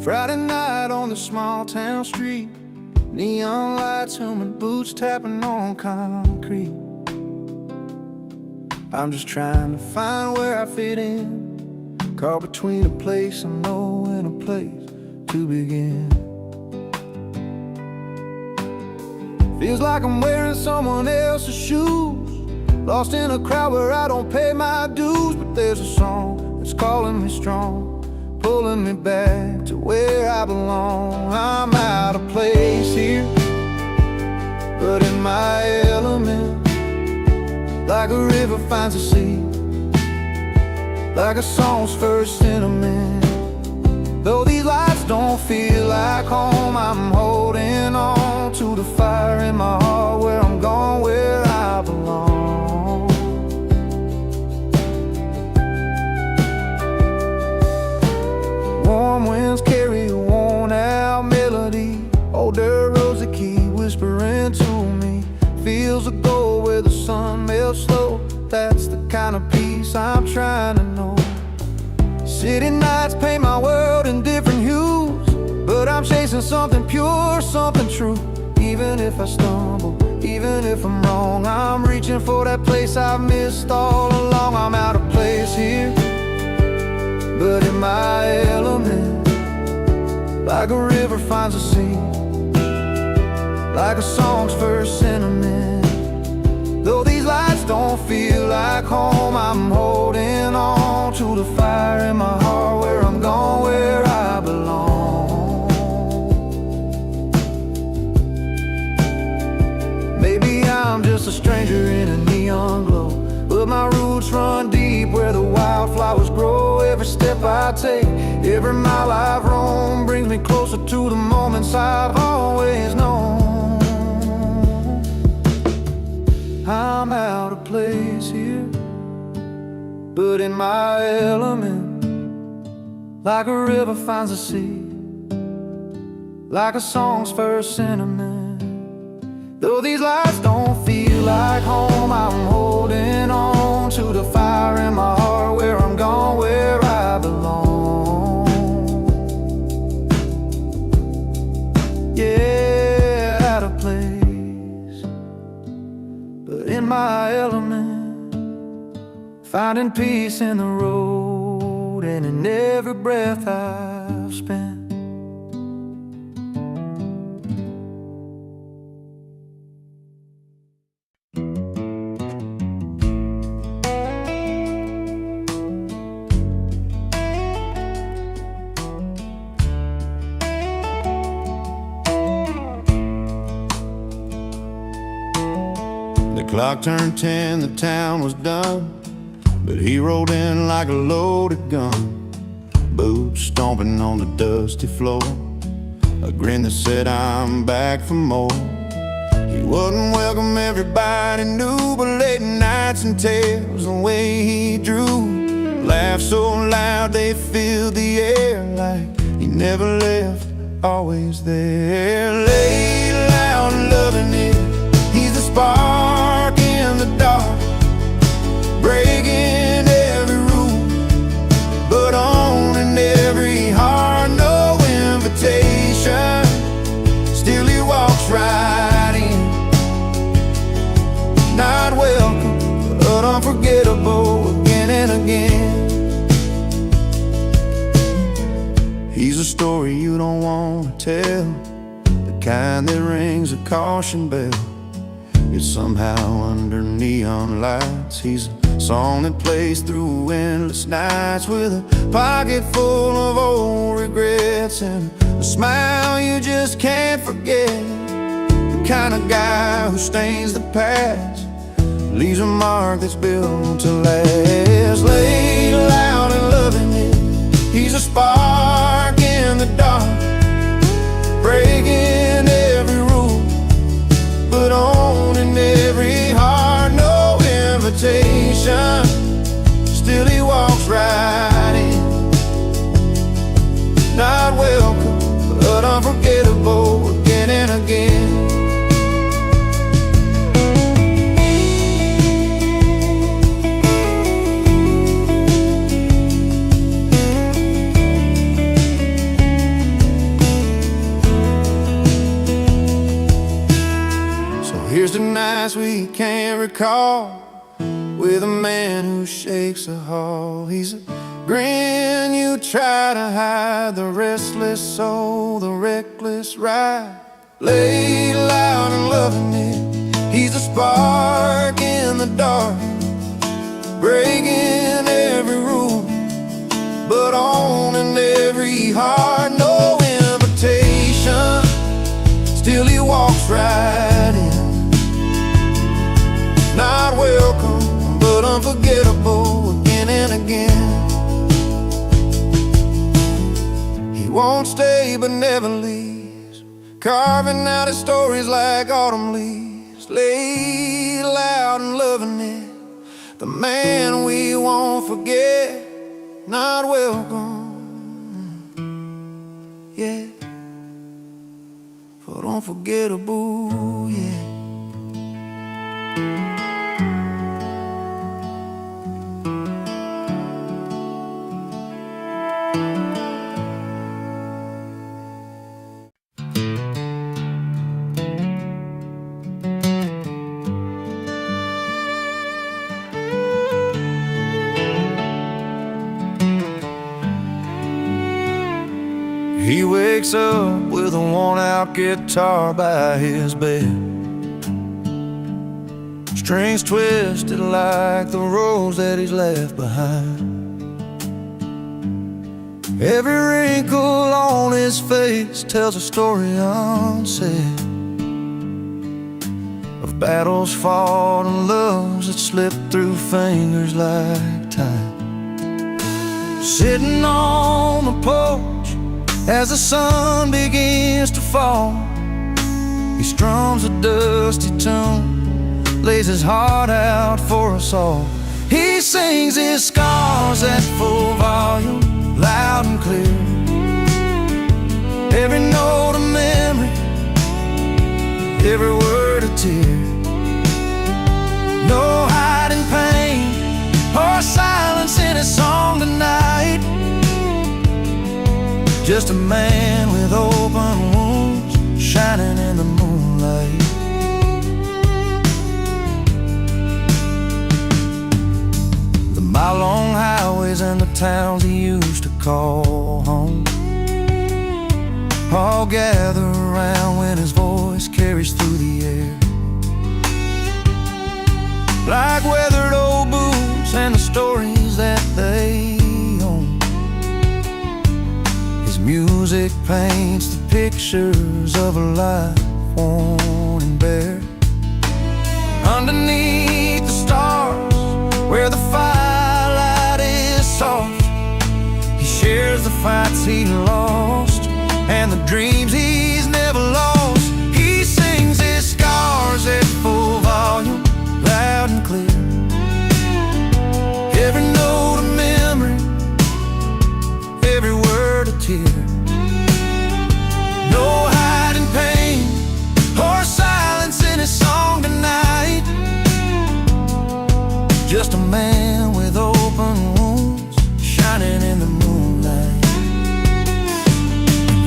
Friday night on the small town street, neon lights humming, boots tapping on concrete. I'm just trying to find where I fit in, caught between a place I know and a place to begin. Feels like I'm wearing someone else's shoes, lost in a crowd where I don't pay my dues. But there's a song that's calling me strong, pulling me back to where I belong. I'm out of place here, but in my element, like a river finds a sea, like a song's first sentiment. Though these lights don't feel like home, I'm holding on to the fire in my heart, where I'm going, where I belong. Warm winds carry a worn-out melody, older rosy key whispering to me. Fields of gold where the sun melts slow, that's the kind of peace I'm trying to know. City nights paint my world in different hues, but I'm chasing something pure, something true. Even if I stumble, even if I'm wrong, I'm reaching for that place I've missed all along. I'm out of place here, but in my element, like a river finds a sea, like a song's first sentiment. Though these lights don't feel like home, I'm holding on to the fire in my heart, where I'm going, where I belong. Maybe I'm just a stranger in a neon glow, but my roots run deep where the wildflowers grow. Every step I take, every mile I've roamed, brings me closer to the moments I've always known. I'm out of place here, but in my element, like a river finds a sea, like a song's first sentiment. Though these lights don't feel like home, I'm holding on to the fire in my heart, where I'm going, where I belong. Yeah, out of place, but in my element, finding peace in the road and in every breath I've spent. The clock turned 10, the town was done, but he rolled in like a loaded gun, boots stomping on the dusty floor, a grin that said I'm back for more. He wouldn't welcome everybody knew, but late nights and tales, the way he drew, laughed so loud they filled the air, like he never left, always there. Laid loud and loving it, he's the spark in the dark, breaking every rule, but owning every heart. No invitation, still he walks right in. Not welcome, but unforgettable again and again. He's a story you don't want to tell, the kind that rings a caution bell. It's somehow under neon lights. He's a song that plays through endless nights, with a pocket full of old regrets and a smile you just can't forget. The kind of guy who stains the past, leaves a mark that's built to last. Laid loud and loving it, he's a spark in the dark, breaking every rule, but owning every heart. No invitation, still he walks right in. Not welcome, but unforgettable again and again. nights we can't recall, with a man who shakes a hall. He's a grin you try to hide, the restless soul, the reckless ride. Laid loud and loving it, he's a spark in the dark, breaking every rule, but owning every heart. No invitation, still he walks right in. Not welcome, but unforgettable again and again. He won't stay but never leaves, carving out his stories like autumn leaves. Laid loud and loving it, the man we won't forget. Not welcome, yeah, but unforgettable, yeah. He wakes up with a worn-out guitar by his bed, strings twisted like the rose that he's left behind. Every wrinkle on his face tells a story unsaid, of battles fought and loves that slipped through fingers like time. Sitting on the porch as the sun begins to fall, he strums a dusty tune, lays his heart out for us all. He sings his scars at full volume, loud and clear, every note a memory, every word a tear. No hiding pain or silence in his song tonight, just a man with open wounds shining in the moonlight. The mile-long highways and the towns he used to call home all gather around when his voice carries through the air, like weathered old boots and the stories that they own. His music paints the pictures of a life worn and bare. Underneath the stars, where the firelight is soft, he shares the fights he lost and the dreams he's never lost. He sings his scars at full volume, loud and clear, every note a memory, every word a tear. No hiding pain or silence in his song tonight, just a man with open wounds shining in the moonlight.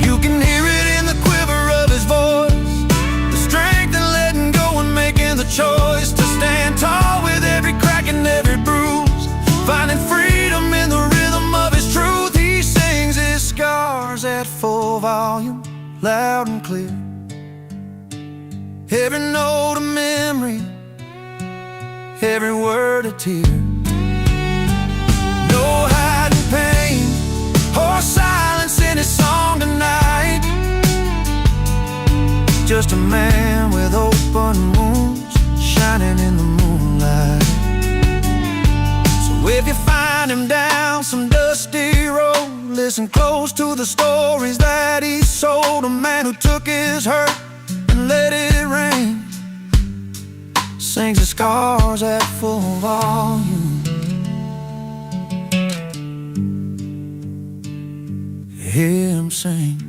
You can hear it in the quiver of his voice, the strength in letting go and making the choice to stand tall with every crack and every bruise, finding freedom in the rhythm of his truth. He sings his scars at full volume, loud and clear, every note a memory, every word a tear. No hiding pain or silence in his song tonight, just a man with open wounds shining in the moonlight. So if you find him down some dusty road, listen close to the stories that he sold. A man who took his hurt and let it rain, sings his scars at full volume. Hear him sing.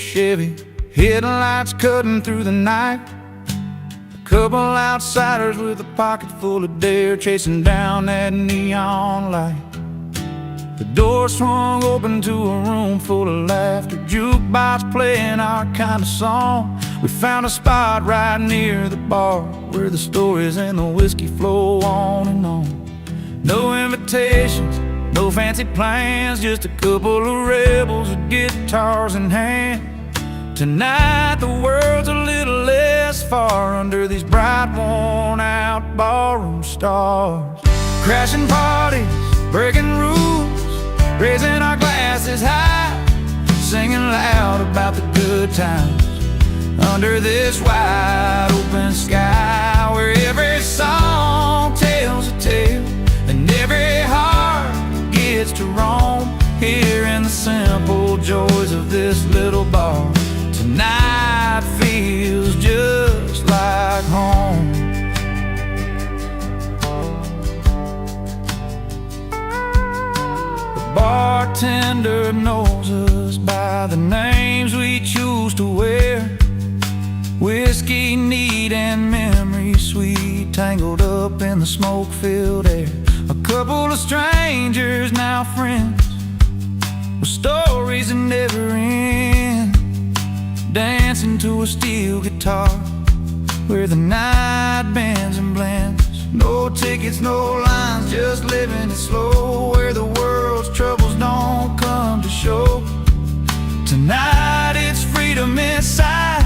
Chevy, headlights cutting through the night. A couple outsiders with a pocket full of dare, chasing down that neon light. The door swung open to a room full of laughter, jukebox playing our kind of song. We found a spot right near the bar where the stories and the whiskey flow on and on. No invitations, no fancy plans, just a couple of rebels with guitars in hand. Tonight the world's a little less far under these bright, worn-out ballroom stars. Crashing parties, breaking rules, raising our glasses high, singing loud about the good times under this wide open sky, where every song tells a tale and every heart gets to roam, here in the simple joys of this little bar. Tonight feels just like home. The bartender knows us by the names we choose to wear. Whiskey neat and memory sweet, tangled up in the smoke-filled air. A couple of strangers, now friends, with stories that never end, dancing to a steel guitar where the night bends and blends. No tickets, no lines, just living it slow, where the world's troubles don't come to show. Tonight it's freedom inside,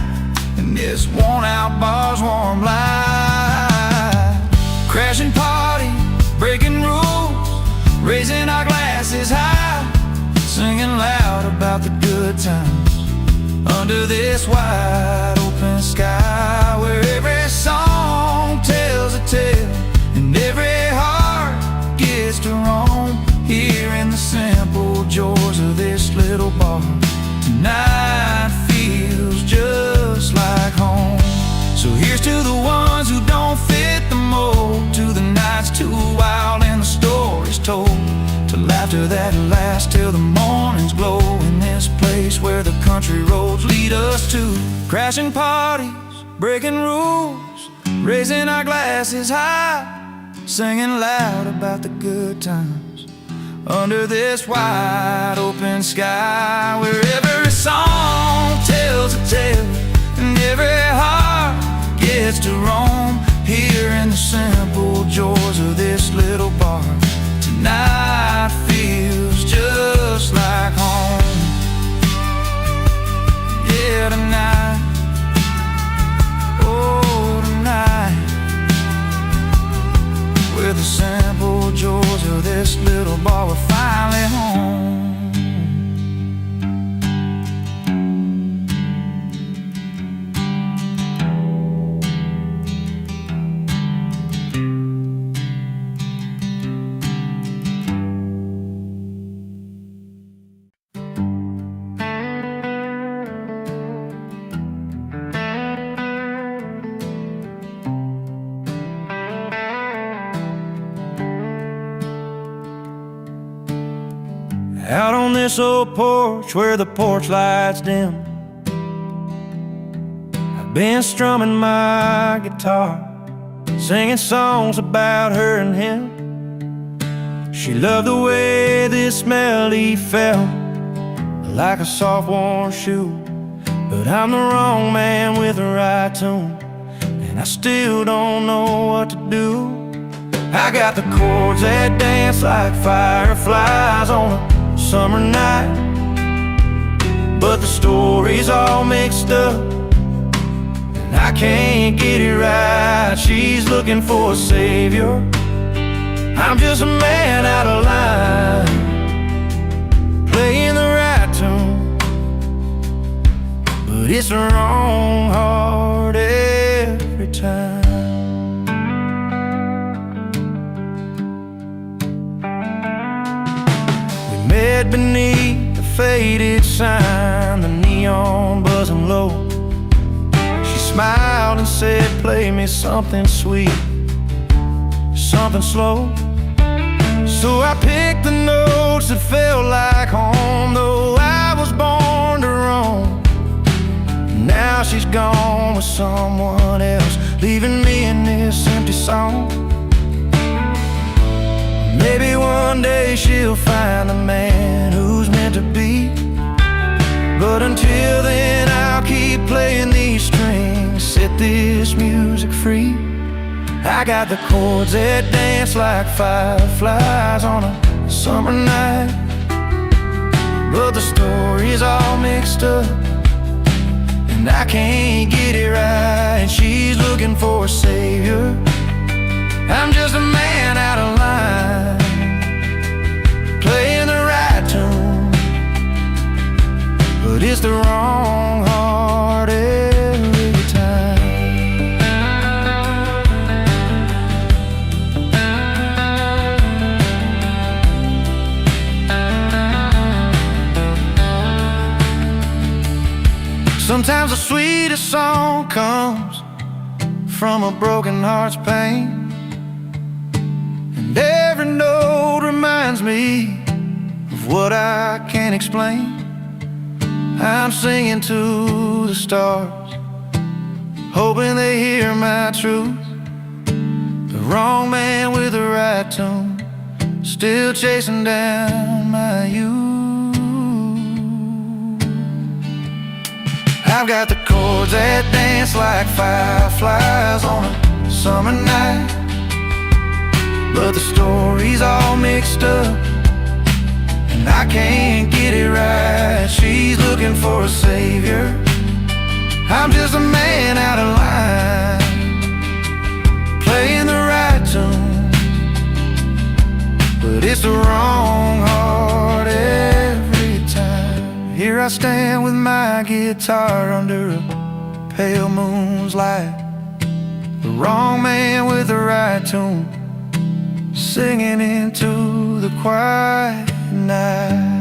and this worn-out bar's warm light. Crashing parties, breaking rules, raising our glasses high, singing loud about the good times under this wide open sky, where every song tells a tale and every heart gets to roam, here in the simple joys of this little bar. Tonight feels just like home. So here's to the ones who don't fit the mold, to the nights too wild and the stories told, to laughter that lasts till the morning's glow, in this place where the country roads lead us to. Crashing parties, breaking rules, raising our glasses high, singing loud about the good times under this wide open sky, where every song tells a tale and every heart gets to roam, here in the simple joys of this little bar. Tonight feels just like home. Yeah, tonight, oh tonight, with the simple joys of this little bar, we're finally home. Out on this old porch where the porch lights dim, I've been strumming my guitar, singing songs about her and him. She loved the way this melody felt, like a soft warm shoe, but I'm the wrong man with the right tune, and I still don't know what to do. I got the chords that dance like fireflies on a summer night, but the story's all mixed up and I can't get it right. She's looking for a savior, I'm just a man out of line, playing the right tune, but it's the wrong heart every time. Met beneath the faded sign, the neon buzzing low. She smiled and said, play me something sweet, something slow. So I picked the notes that felt like home, though I was born to roam. Now she's gone with someone else, leaving me in this empty song. Maybe one day she'll find the man who's meant to be, but until then I'll keep playing these strings, set this music free. I got the chords that dance like fireflies on a summer night, but the story's all mixed up and I can't get it right. And she's looking for a savior, I'm just a man out of line, playing the right tune, but it's the wrong heart every time. Sometimes the sweetest song comes from a broken heart's pain, and every note reminds me of what I can't explain. I'm singing to the stars, hoping they hear my truth. The wrong man with the right tune, still chasing down my youth. I've got the chords that dance like fireflies on a summer night, but the story's all mixed up and I can't get it right. She's looking for a savior, I'm just a man out of line, playing the right tune, but it's the wrong heart every time. Here I stand with my guitar under a pale moon's light, the wrong man with the right tune, singing into the quiet night.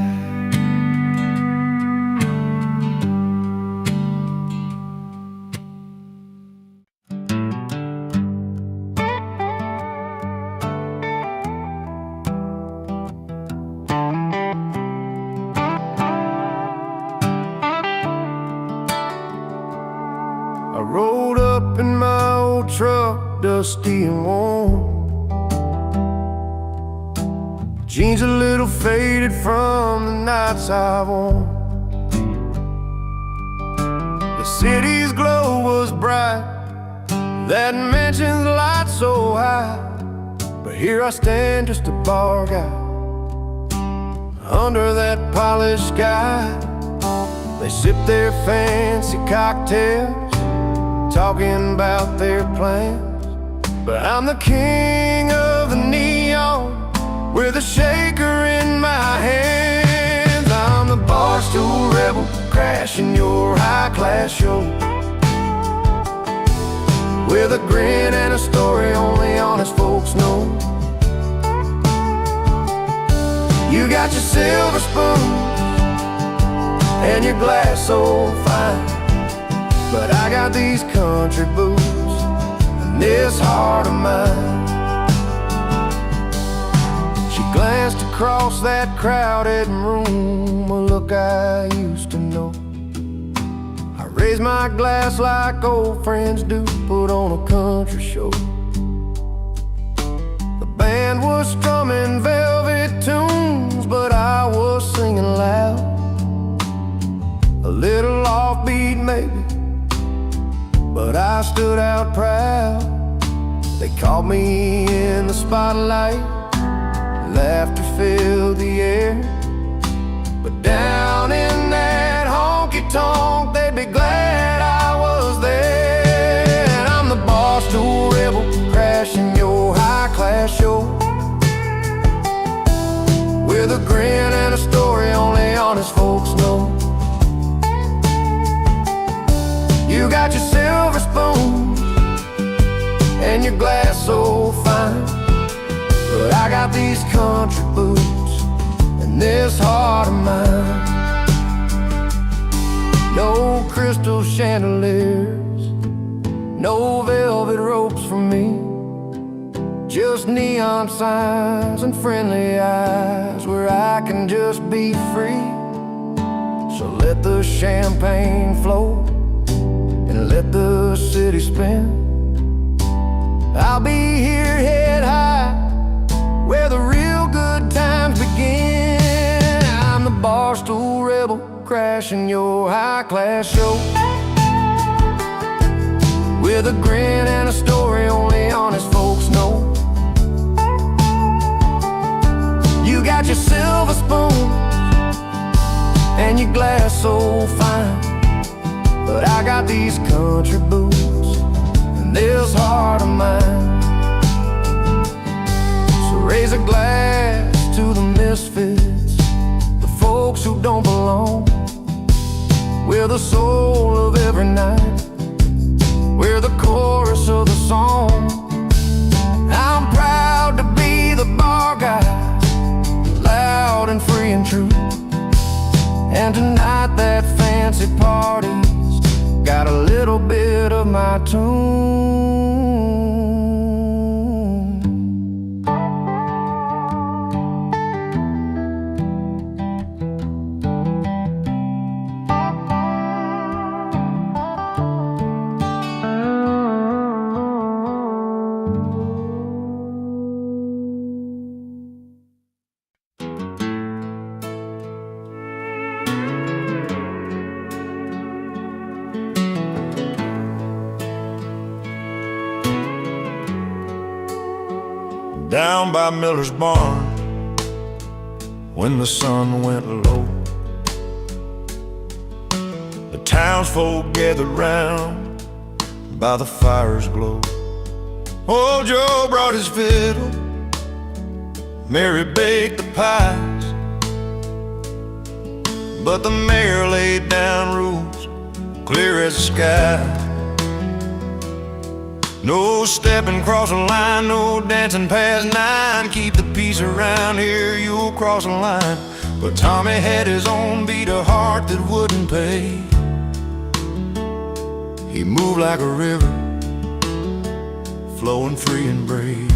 I rolled up in my old truck, dusty and warm, jeans a little faded from the nights I've worn. The city's glow was bright, that mansion's light so high, but here I stand just a bar guy under that polished sky. They sip their fancy cocktails, talking about their plans, but I'm the king of the neon with a shaker in my hands. I'm the barstool rebel, crashing your high-class show, with a grin and a story only honest folks know. You got your silver spoon and your glass so fine, but I got these country boots and this heart of mine. Glanced across that crowded room, a look I used to know. I raised my glass like old friends do, put on a country show. The band was strumming velvet tunes, but I was singing loud, a little offbeat maybe, but I stood out proud. They caught me in the spotlight, laughter filled the air, but down in that honky-tonk they'd be glad I was there. And I'm the barstool rebel, crashing your high-class show, with a grin and a story only honest folks know. You got your silver spoons and your glass so fine, but I got these country boots and this heart of mine. No crystal chandeliers, no velvet ropes for me, just neon signs and friendly eyes where I can just be free. So let the champagne flow and let the city spin. I'll be here head high, where the real good times begin. I'm the barstool rebel, crashing your high-class show, with a grin and a story only honest folks know. You got your silver spoon and your glass so fine, but I got these country boots and this heart of mine. So raise a glass to the misfits, the folks who don't belong. We're the soul of every night, we're the chorus of the song. I'm proud to be the bar guy, loud and free and true. And tonight that fancy party's got a little bit of my tune. Down by Miller's barn, when the sun went low, the townsfolk gathered round by the fire's glow. Old Joe brought his fiddle, Mary baked the pies, but the mayor laid down rules clear as the sky. No stepping across the line, no dancing past 9. Keep the peace around here, you'll cross the line. But Tommy had his own beat, a heart that wouldn't pay. He moved like a river, flowing free and brave.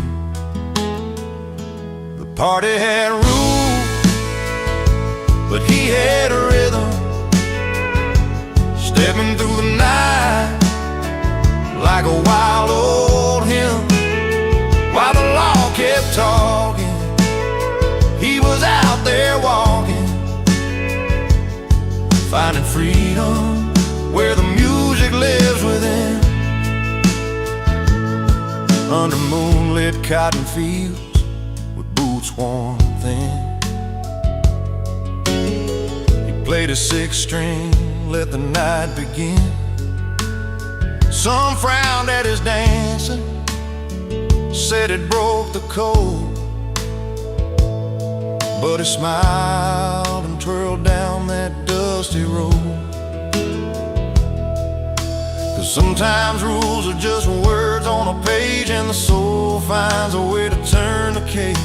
The party had rules, but he had a rhythm, stepping through the night like a wild old hymn. While the law kept talking, he was out there walking, finding freedom where the music lives within. Under moonlit cotton fields with boots worn thin, he played a 6-string, let the night begin. Some frowned at his dancing, said it broke the code, but he smiled and twirled down that dusty road. 'Cause sometimes rules are just words on a page, and the soul finds a way to turn the cage.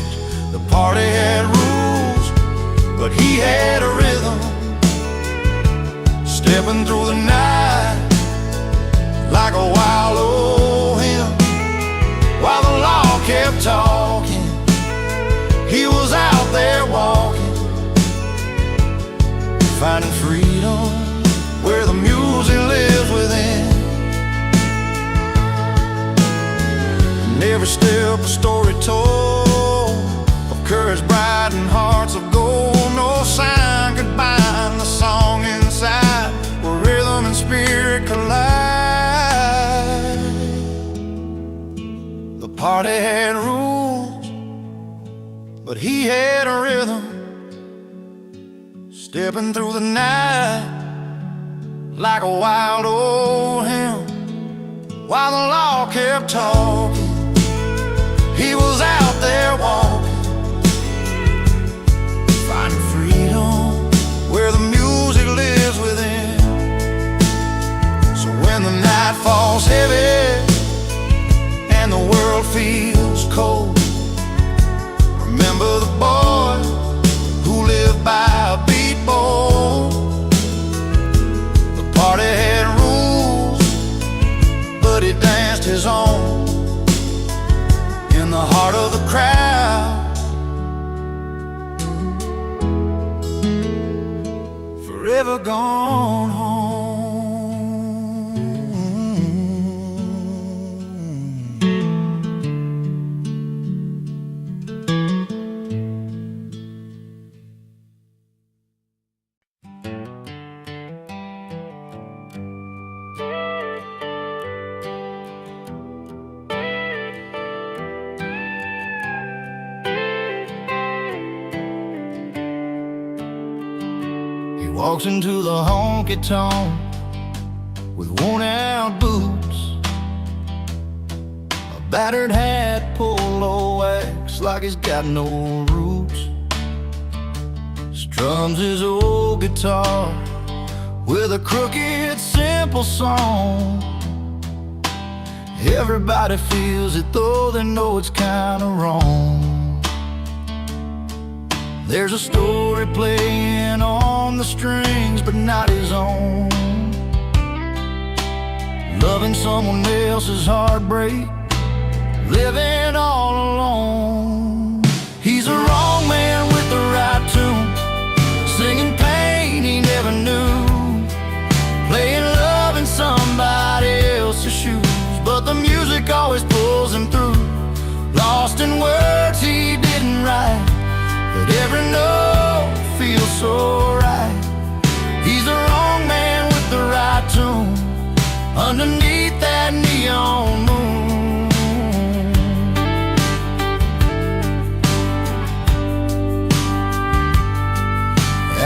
The party had rules, but he had a rhythm, stepping through the night like a wild old hymn. While the law kept talking, he was out there walking, finding freedom where the music lives within. And every step a story told of courage bright and hearts of gold. No sign could bind the song inside, where rhythm and spirit collide. The party had rules, but he had a rhythm, stepping through the night like a wild old hymn. While the law kept talking, he was out there walking, finding freedom where the music lives within. So when the night falls heavy and the world feels cold, remember the boy who lived by a beat bowl. The party had rules, but he danced his own in the heart of the crowd. Forever gone home. walks into the honky-tonk with worn-out boots, a battered hat, polo wax like he's got no roots. Strums his old guitar with a crooked, simple song. Everybody feels it, though they know it's kinda wrong. There's a story playing on the strings, but not his own. Loving someone else's heartbreak, living all alone. He's a wrong man with the right tune, singing pain he never knew, playing love in somebody else's shoes, but the music always pulls him through. Lost in words he didn't write, but every note feels so right. He's the wrong man with the right tune, underneath that neon moon.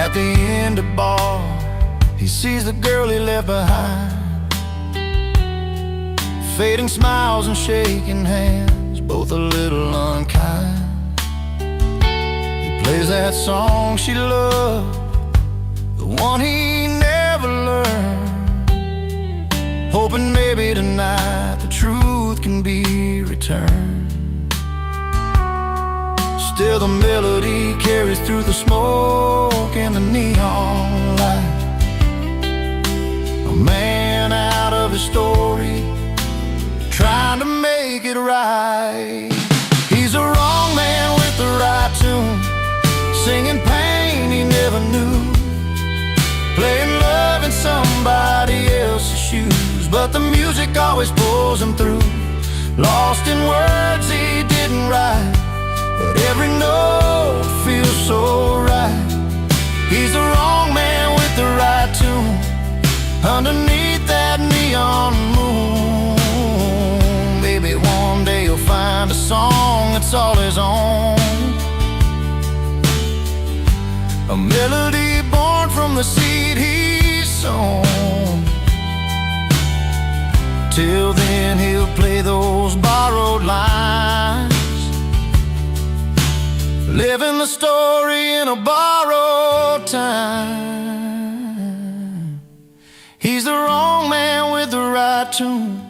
At the end of the bar, he sees the girl he left behind, fading smiles and shaking hands, both a little unkind. He plays that song she loved, the one he never learned, hoping maybe tonight the truth can be returned. Still the melody carries through the smoke and the neon light. A man out of his story, trying to make it right. He's a wrong man with the right tune, singing pain he never knew, playing love in somebody else's shoes, but the music always pulls him through. Lost in words he didn't write, but every note feels so right. He's the wrong man with the right tune, underneath that neon moon. Maybe one day you'll find a song that's all his own, a melody born from the seed he's sown. Till then he'll play those borrowed lines, living the story in a borrowed time. He's the wrong man with the right tune,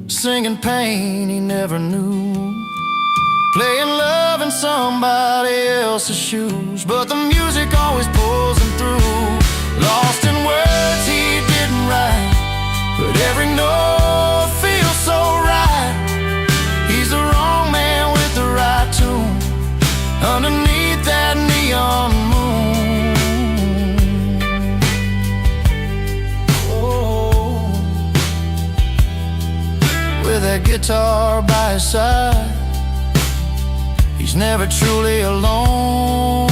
singing pain he never knew, playing love in somebody else's shoes, but the music always pulls him through. Lost in words he didn't write, but every note feels so right. He's the wrong man with the right tune, underneath that neon moon. Oh, with that guitar by his side, he's never truly alone.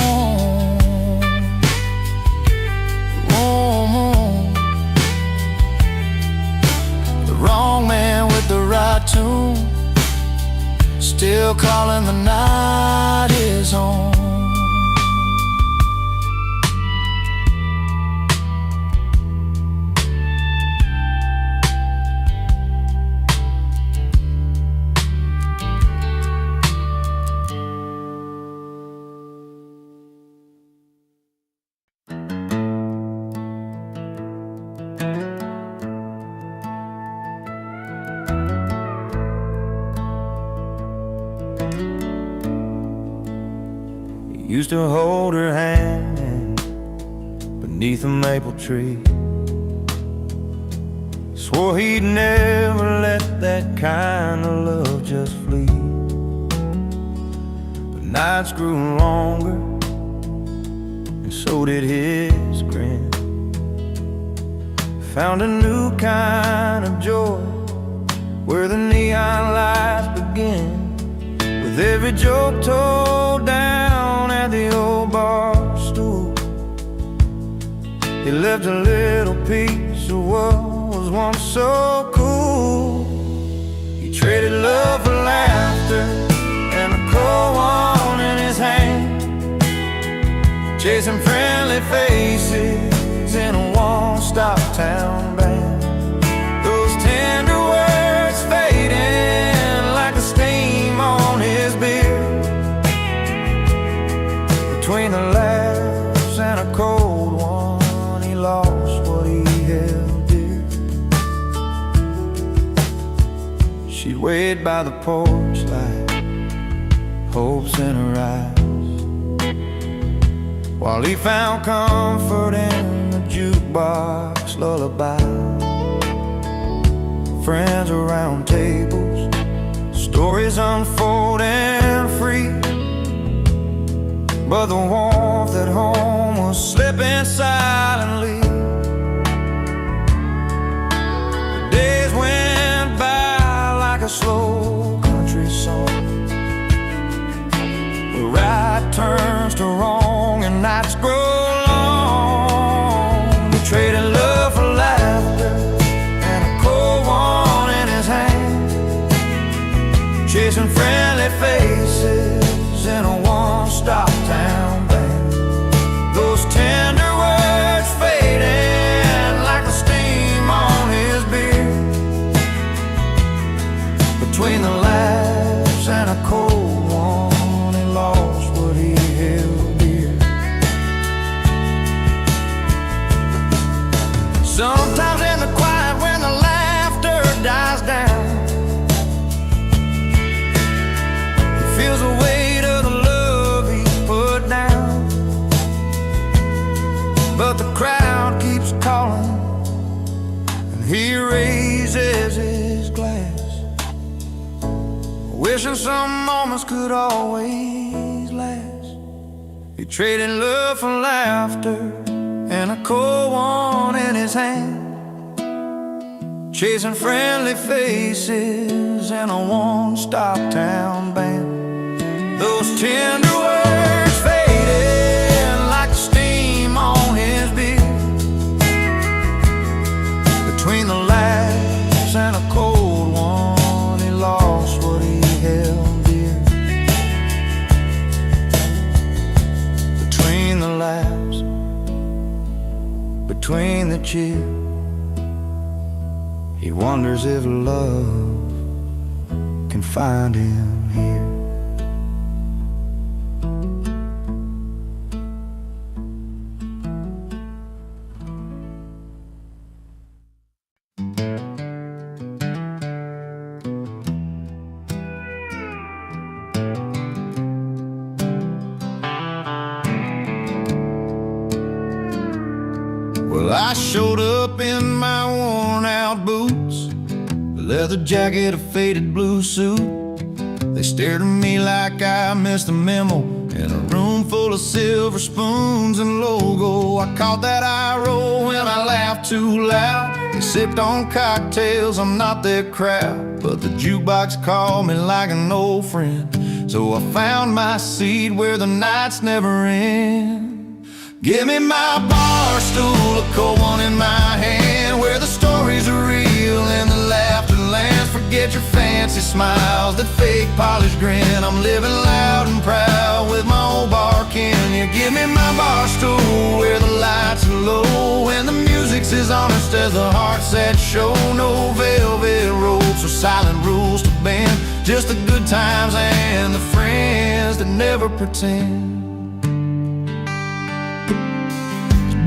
The wrong man with the right tune, still calling the night his home. Used to hold her hand beneath a maple tree, swore he'd never let that kind of love just flee. But nights grew longer, and so did his grin. Found a new kind of joy where the neon lights begin, with every joke told down at the old bar stool. He left a little piece of what was once so cool. He traded love for laughter and a cold one in his hand, chasing friendly faces swayed by the porch light, hopes in her eyes, while he found comfort in the jukebox lullaby. Friends around tables, stories unfolding free, but the warmth at home was slipping silently. The days went by like a slow country song, where right turns to wrong and nights grow long. We traded love for laughter and a cold one in his hand, chasing friendly faces in a one-stop town band. Those tender words fading like the steam on his beard, between the laughs and a cold one, he lost what he held dear. Sometimes in the quiet when the laughter dies down, he feels the weight of the love he put down. But the crowd keeps calling, and he raises his glass, wishing some moments could always last. He traded love for laughter and a cold one in his hand, chasing friendly faces in a one-stop town band. Those tender words faded like the steam on his beard, between the laughs and a cold one, he lost what he held dear. Between the laughs, between the cheer, he wonders if love can find him here. Well, I showed up in my worn-out boots, a leather jacket, a faded blue suit. They stared at me like I missed a memo in a room full of silver spoons and logo. I caught that eye roll when I laughed too loud. They sipped on cocktails, I'm not their crowd, but the jukebox called me like an old friend, so I found my seat where the nights never end. Give me my bar stool, a cold one in my hand, where the stories are real and the laughter lands. Forget your fancy smiles, that fake polished grin. I'm living loud and proud with my old bar kin. You give me my bar stool, where the lights are low and the music's as honest as the hearts that show. No velvet ropes or silent rules to bend, just the good times and the friends that never pretend.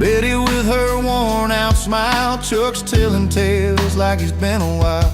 Betty with her worn-out smile, Chuck's telling tales like it's been a while.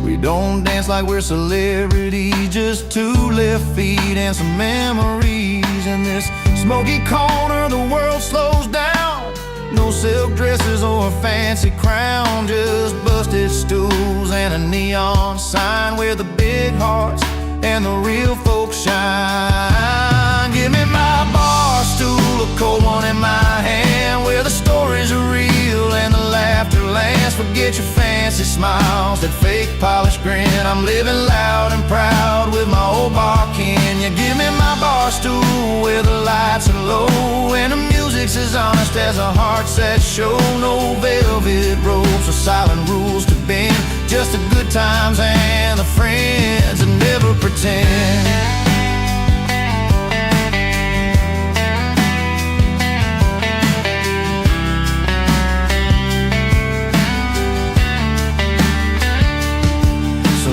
We don't dance like we're celebrities, just two left feet and some memories. In this smoky corner, the world slows down. No silk dresses or a fancy crown, just busted stools and a neon sign where the big hearts and the real folks shine. Give me my bar stool, a cold one in my hand, where the stories are real and the laughter lands. Forget your fancy smiles, that fake polished grin. I'm living loud and proud with my old bar kin. You give me my bar stool, where the lights are low and the music's as honest as the hearts that show. No velvet ropes or silent rules to bend, just the good times and the friends that never pretend.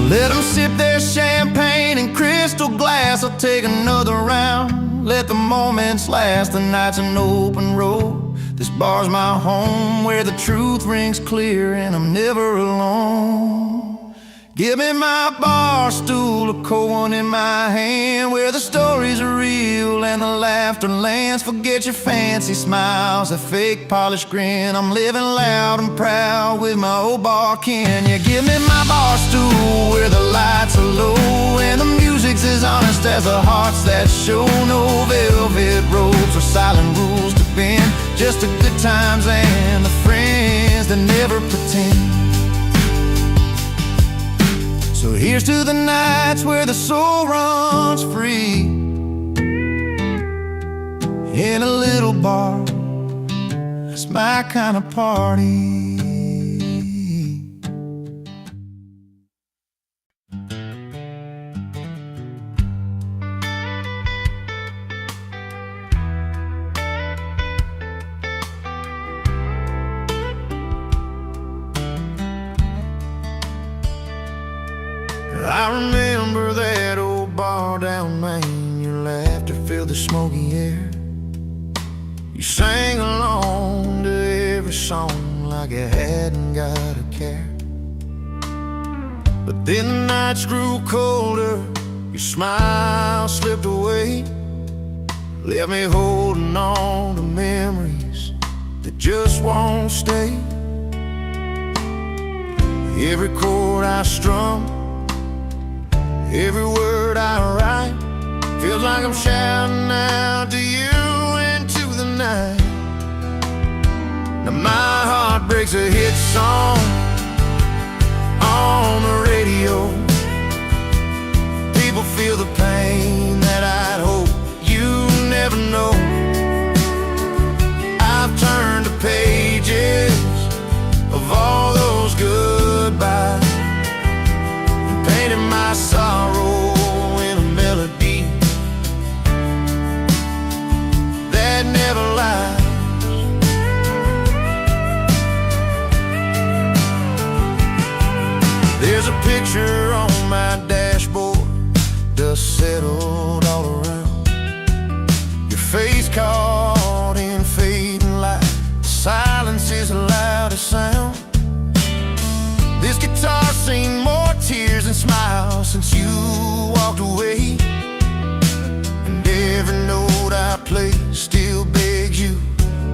Let them sip their champagne in crystal glass. I'll take another round, let the moments last. The night's an open road, this bar's my home, where the truth rings clear and I'm never alone. Give me my bar stool, a cold one in my hand, where the stories are real and the laughter lands. Forget your fancy smiles, a fake polished grin. I'm living loud and proud with my old bar kin. Yeah, give me my bar stool where the lights are low and the music's as honest as the hearts that show. No velvet ropes or silent rules to bend, just the good times and the friends that never pretend. So here's to the nights where the soul runs free in a little bar. It's my kind of party. I remember that old bar down Main. Your laughter filled the smoky air. You sang along to every song like you hadn't got a care. But then the nights grew colder, your smile slipped away, left me holding on to memories that just won't stay. Every chord I strum, every word I write, feels like I'm shouting out to you into the night. Now my heart breaks a hit song on the radio. People feel the pain that I'd hope you never know. I've turned the pages of all those goodbyes, painted my sorrow in a melody that never lies. There's a picture on my dashboard, dust settled all around, your face caught in fading light. The silence is the loudest sound. This guitar's seen more tears and smiles since you walked away, and every note I play still begs you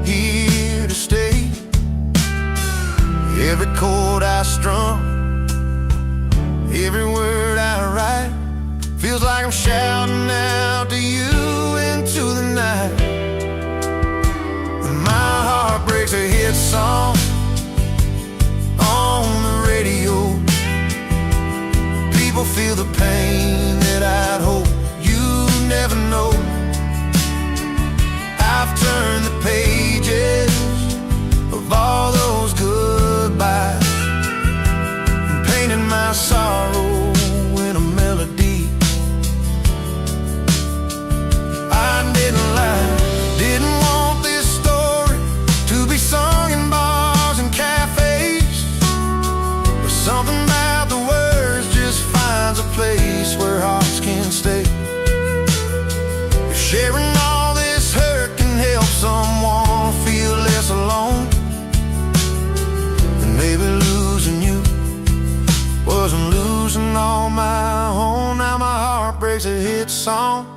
here to stay. Every chord I strum, every word I write, feels like I'm shouting out to you into the night. And my heart breaks a hit song on the radio. People feel the pain that I'd hope you never know. I've turned the pages of all those goodbyes and painted my sorrow in a melody. I didn't lie, didn't want this story to be sung in bars and cafes, but something about the words just finds a place where hearts can stay. If sharing all this hurt can help someone feel less alone, then maybe losing you wasn't losing on my own. Now my heart breaks a hit song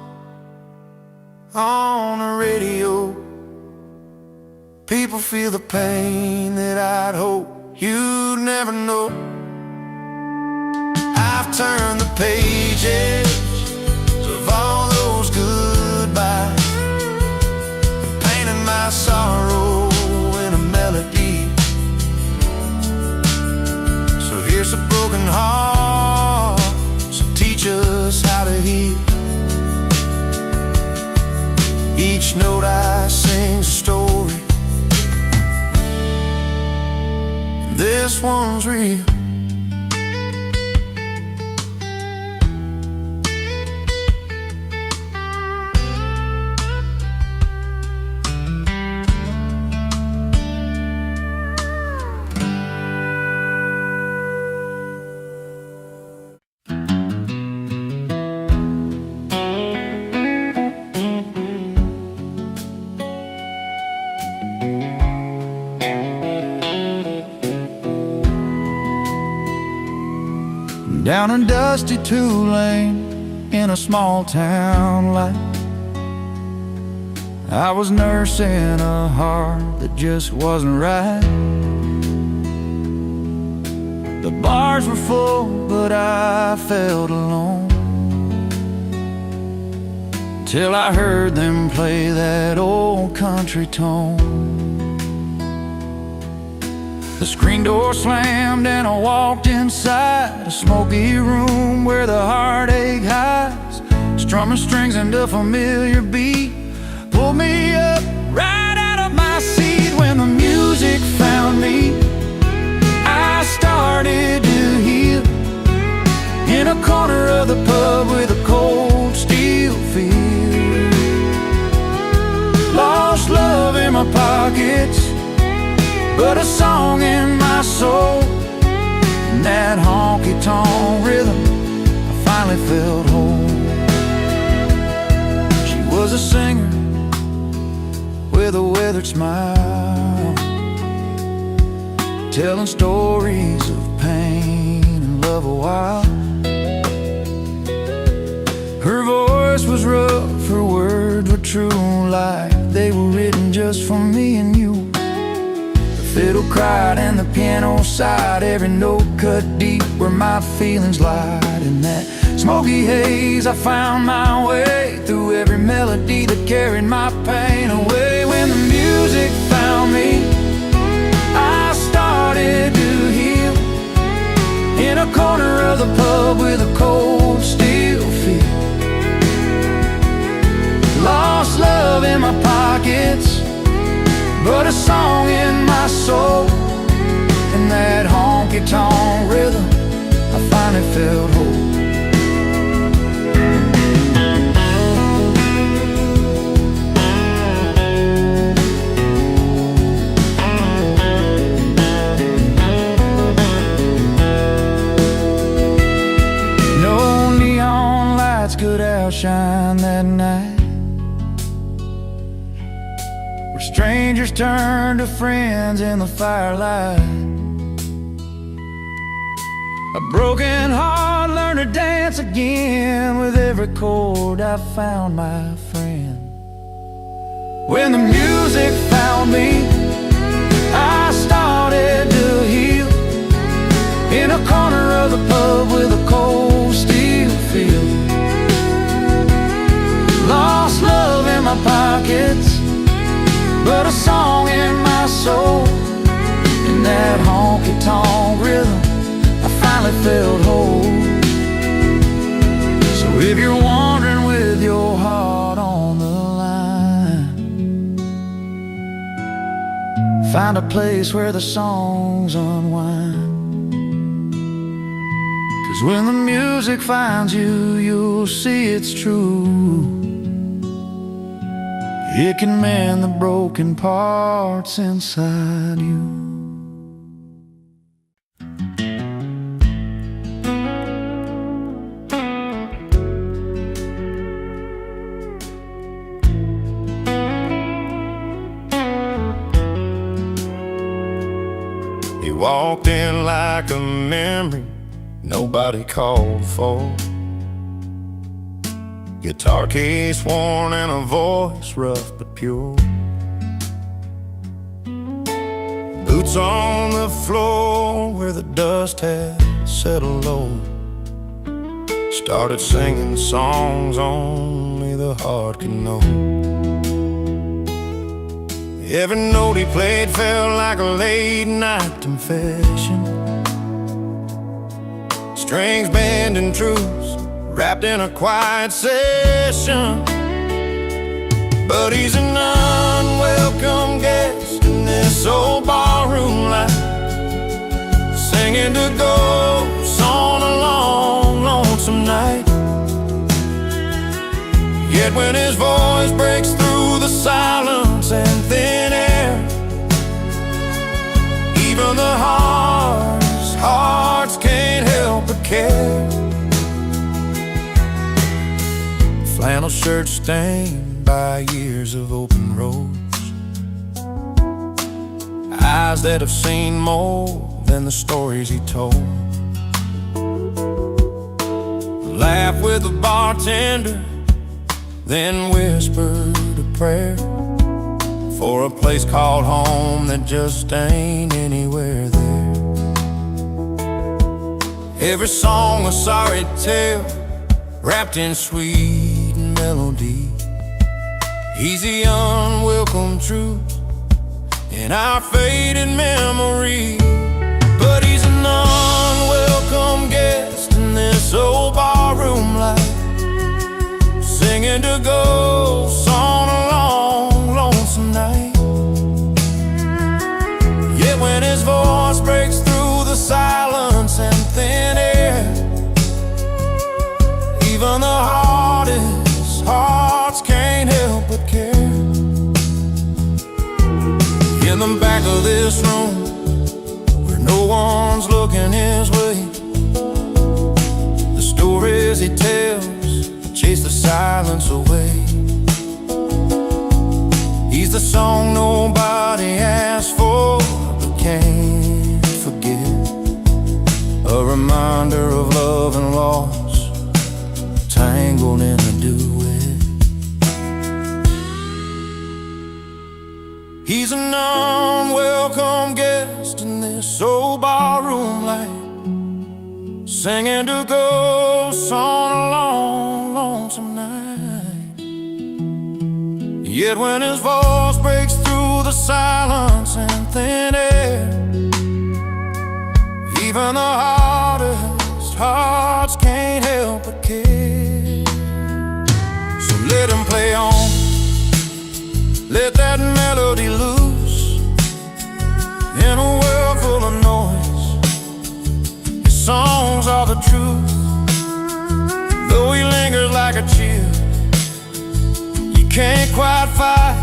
on the radio. People feel the pain that I'd hope you'd never know. I've turned the pages of all those goodbyes, painted my sorrow in a melody. So here's a broken heart, so teach us how to heal. Each note I sing's a story, this one's real. down a dusty two-lane in a small town light. I was nursing a heart that just wasn't right. The bars were full, but I felt alone, till I heard them play that old country tone. The screen door slammed and I walked inside a smoky room where the heartache hides, strumming strings and a familiar beat pulled me up right out of my seat. When the music found me, I started to heal in a corner of the pub with a cold steel feel. Lost love in my pockets, but a song in my soul, and that honky-tonk rhythm, I finally felt whole. She was a singer with a weathered smile, telling stories of pain and love a while. Her voice was rough, her words were true, like they were written just for me and you. The fiddle cried and the piano sighed, every note cut deep where my feelings lied. In that smoky haze I found my way through every melody that carried my pain away. When the music found me, I started to heal in a corner of the pub with a cold steel feel. Lost love in my pockets, but a song in my soul, and that honky-tonk rhythm, I finally felt whole. No neon lights could outshine that night, where strangers turned to friends in the firelight. A broken heart learned to dance again, with every chord I found my friend. When the music found me, I started to heal in a corner of the pub with a cold steel feel. Lost love in my pockets, but a song in my soul, in that honky-tonk rhythm, I finally felt whole. So if you're wandering with your heart on the line, find a place where the songs unwind. 'Cause when the music finds you, you'll see it's true. It can mend the broken parts inside you. He walked in like a memory nobody called for. Guitar case worn and a voice rough but pure. Boots on the floor where the dust had settled low. Started singing songs only the heart could know. Every note he played felt like a late night confession. Strings bending truths wrapped in a quiet session. But he's an unwelcome guest in this old barroom life, singing to ghosts on a long, lonesome night. Yet when his voice breaks through the silence and thin air, even the hardest hearts can't help but care. Flannel shirt stained by years of open roads, eyes that have seen more than the stories he told. laughed with the bartender, then whispered a prayer for a place called home that just ain't anywhere there. Every song a sorry tale, wrapped in sweet melody. He's the unwelcome truth in our faded memory. But he's an unwelcome guest in this old barroom life, singing to ghosts on a long, lonesome night. Yet when his voice breaks through the silence and thin air, even the hardest hearts can't help but care. In the back of this room, where no one's looking his way, the stories he tells chase the silence away. He's the song nobody asked for but can't forget, a reminder of love and loss, tangled in a duet. He's an unwelcome guest in this old barroom light, singing to ghosts on a long, lonesome night. Yet when his voice breaks through the silence and thin air, even the hardest hearts can't help but care. So let him play on, let that melody loose. In a world full of noise, his songs are the truth. Though he lingers like a chill, you can't quite fight.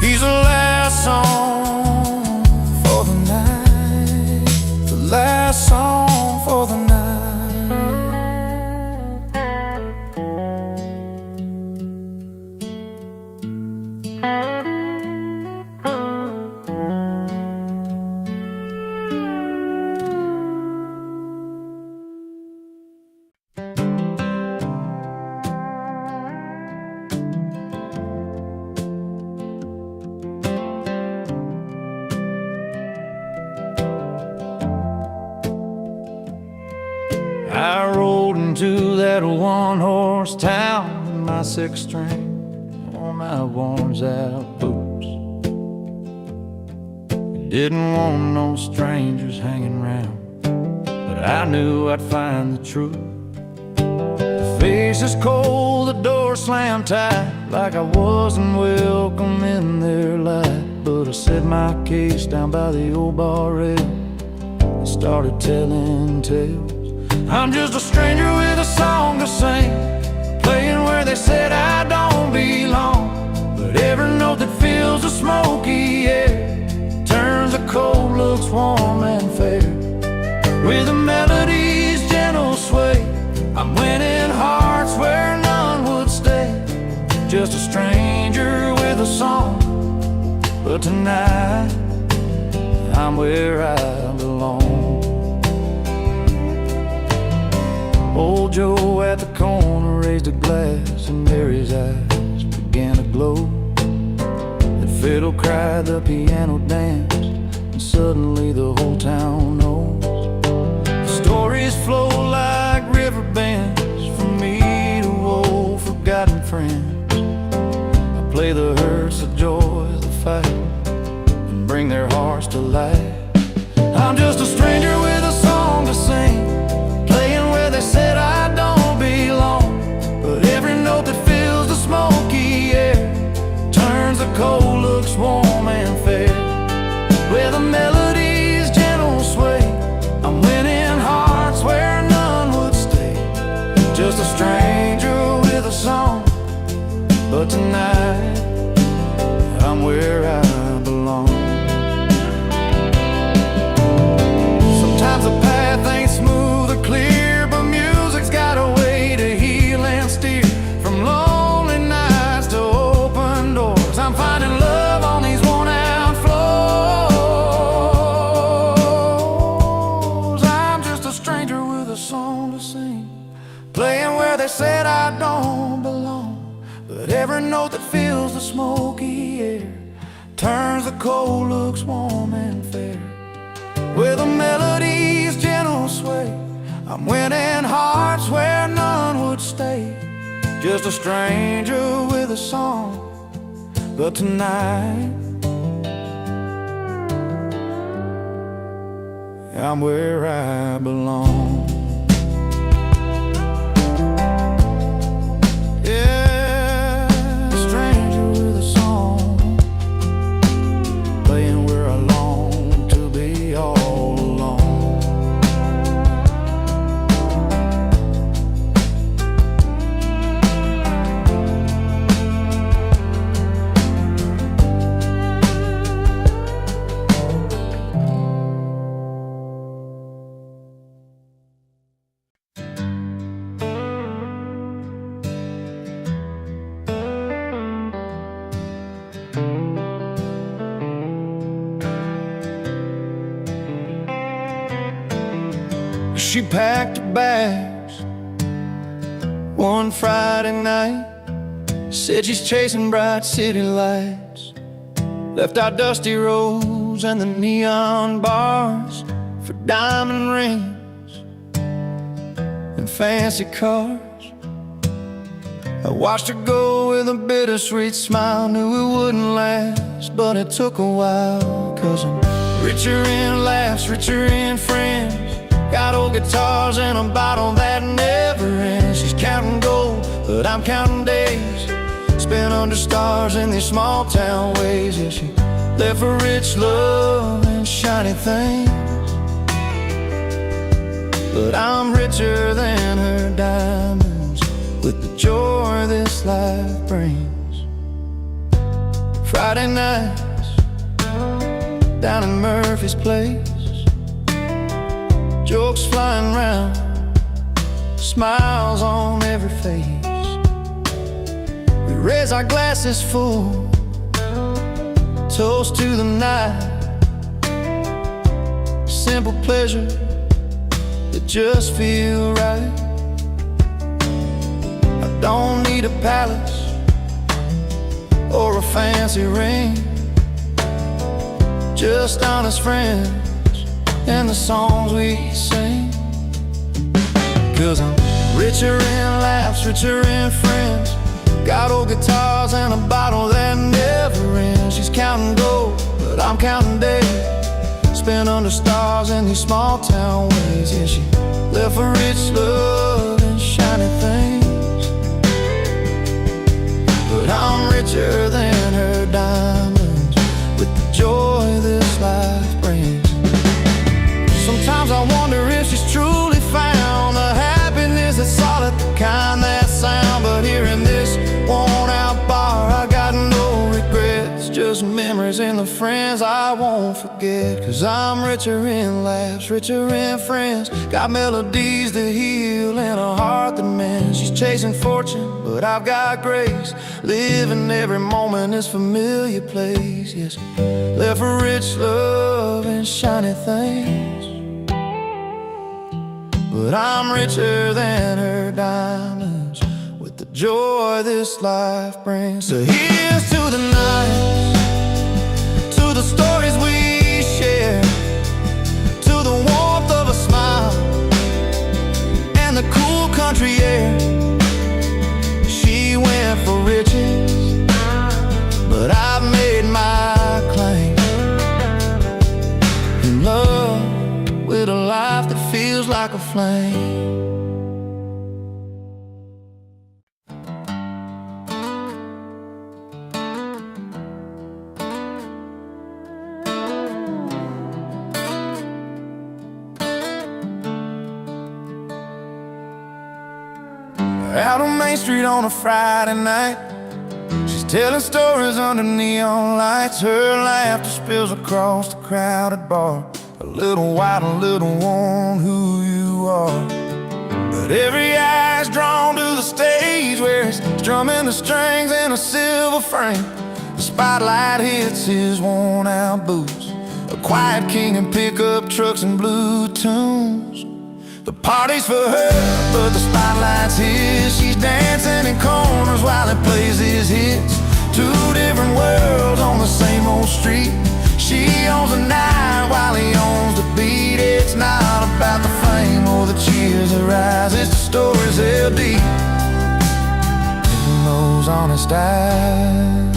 He's the last song for the night, the last song for the night. I rode into that one-horse town in my sixth string on my worn-out boots. Didn't want no strangers hanging round, but I knew I'd find the truth. The face is cold, the door slammed tight, like I wasn't welcome in their light. But I set my case down by the old bar rail and started telling tales. I'm just a stranger with a song to sing, playing where they said I don't belong. But every note that fills the smoky air turns the cold looks warm and fair. With the melody's gentle sway, I'm winning hearts where none would stay. Just a stranger with a song, but tonight I'm where I belong. Old Joe at the corner raised a glass, and Mary's eyes began to glow. The fiddle cried, the piano danced, and suddenly the whole town knows. The stories flow like river bends from me to old forgotten friends. I play the hurts, the joys, the fight, and bring their hearts to life. I'm just a stranger with a song to sing, playing where they said I don't belong. But every note that fills the smoky air turns the cold looks warm and fair. Where the melody's gentle sway, I'm winning hearts where song to sing, playing where they said I don't belong. But every note that fills the smoky air turns the cold looks warm and fair. With a melody's gentle sway, I'm winning hearts where none would stay. Just a stranger with a song, but tonight I'm where I belong. Yeah, stranger with a song, playing where I long to be all alone. She packed her bags one Friday night, said she's chasing bright city lights, left our dusty roads and the neon bars for diamond rings and fancy cars. I watched her go with a bittersweet smile, knew it wouldn't last, but it took a while. 'Cause I'm richer in laughs, richer in friends, got old guitars and a bottle that never ends. She's counting gold, but I'm counting days spent under stars in these small town ways. Yeah, she left for rich love and shiny things, but I'm richer than her diamonds with the joy this life brings. Friday nights down in Murphy's place, jokes flying round, smiles on every face. We raise our glasses full, toast to the night. Simple pleasure that just feel right. I don't need a palace or a fancy ring, just honest friends and the songs we sing. 'Cause I'm richer in laughs, richer in friends, got old guitars and a bottle that never ends. She's counting gold, but I'm counting days spent under stars in these small town ways. Yeah, she left for rich love and shiny things, but I'm richer than her diamonds with the joy this life brings. Sometimes I wonder if she's truly found the happiness that's solid, the kind that sound. But here in this worn out bar, I got no regrets, just memories and the friends I won't forget. 'Cause I'm richer in laughs, richer in friends, got melodies that heal and a heart that mends. She's chasing fortune, but I've got grace, living every moment this familiar place. Yes, left for rich love and shiny things, but I'm richer than her diamonds with the joy this life brings. So here's to the nights, to the stories we share, to the warmth of a smile and the cool country air. She went for riches, but I've made my claim in love with a life that feels like a flame. Out on Main Street on a Friday night, she's telling stories under neon lights. Her laughter spills across the crowded bar, a little white, a little warm, who you are. But every eye's drawn to the stage where he's strumming the strings in a silver frame. The spotlight hits his worn out boots, a quiet king in pickup trucks and blue tunes. The party's for her, but the spotlight's his. She's dancing in corners while he plays his hits. Two different worlds on the same old street. She owns the night while he owns the beat. It's not about the fame or the cheers that rise. It's the stories held deep in those honest eyes.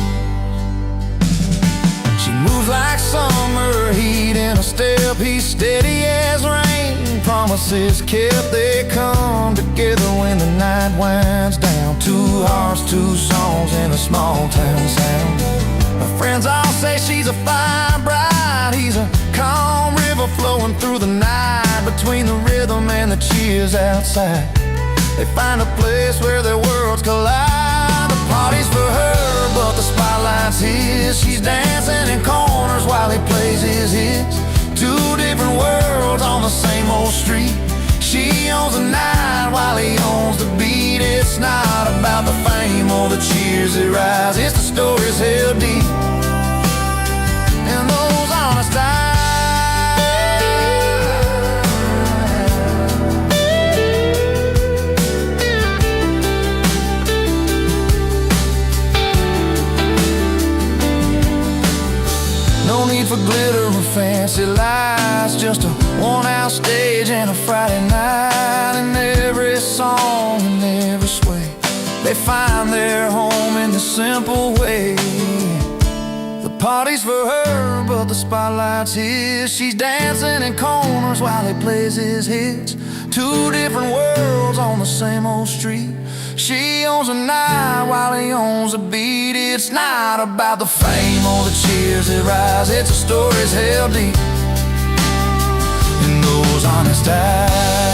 She moves like summer heat in a step. He's steady as rain, promises kept. They come together when the night winds down. Two hearts, two songs in a small town sound. My friends all say she's a fire bride. He's a calm river flowing through the night. Between the rhythm and the cheers outside, they find a place where their worlds collide. The party's for her, but the spotlight's his. She's dancing in corners while he plays his hits. Two different worlds on the same old street. She owns the night while he owns the beat. It's not about the fame or the cheers that rise. It's the stories held deep in those honest eyes. No need for glitter or fancy lights, just a worn-out stage and a Friday night. And every song and every sway, they find their home in the simple way. The party's for her, but the spotlight's his. She's dancing in corners while he plays his hits. Two different worlds on the same old street. She owns the night while he owns the beat. It's not about the fame or the cheers that rise. It's the stories held deep in those honest eyes.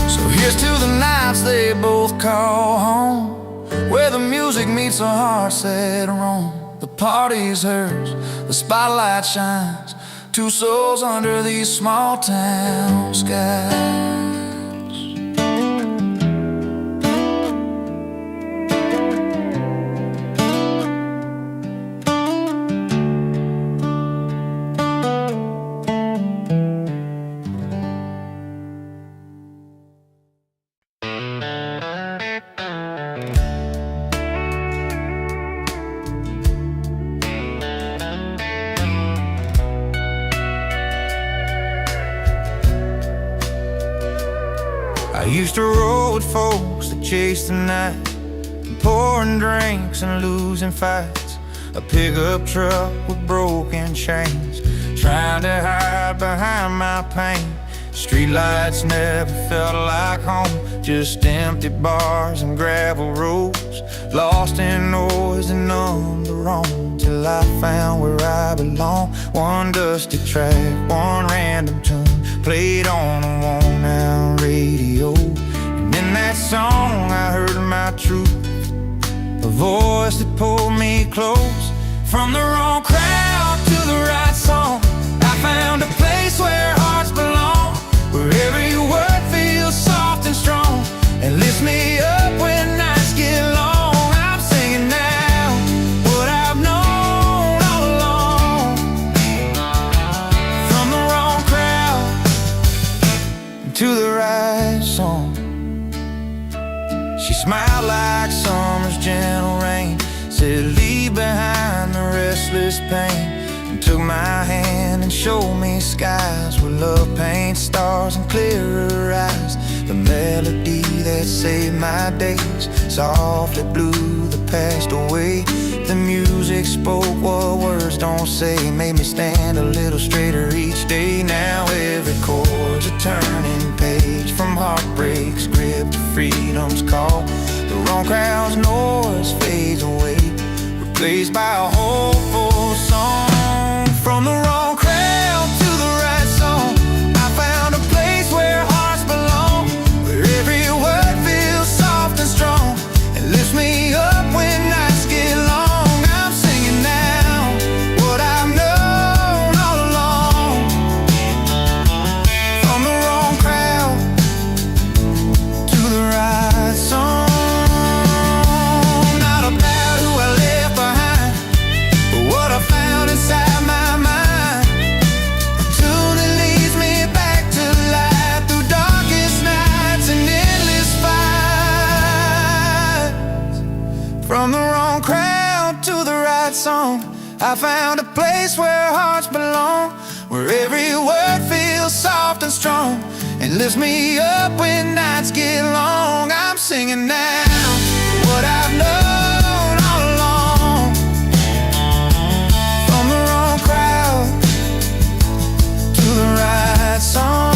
So here's to the nights they both call home, where the music meets the hearts that roam. The party's hers, the spotlight shines. Two souls under these small town skies. I used to roll with folks that chased the night, pouring drinks and losing fights. A pickup truck with broken chains, trying to hide behind my pain. Streetlights never felt like home, just empty bars and gravel roads. Lost in noise and numb to roam, till I found where I belong. One dusty track, one random tune, played on a worn-out radio. And in that song I heard my truth, a voice that pulled me close. From the wrong crowd to the right song, I found a place where hearts belong, where every word feels soft and strong, and lifts me up when nights get long. I'm singing now what I've known all along. From the wrong crowd to the right song. She smiled like summer's gentle rain, said leave behind the restless pain, and took my hand and showed me skies where love paints stars and clearer eyes. The melody that saved my days softly blew the past away. The music spoke what words don't say, made me stand a little straighter each day. Now every chord's a turning page, from heartbreak's grip to freedom's call. The wrong crowd's noise fades away, replaced by a hopeful song. From the wrong crowd to the right song, I found a place where hearts belong, where every word feels soft and strong, and lifts me up when nights get long. I'm singing now what I've known all along. From the wrong crowd to the right song. From the wrong crowd to the right song, I found a place where hearts belong, where every word feels soft and strong and lifts me up when nights get long. I'm singing now what I've known all along. From the wrong crowd to the right song,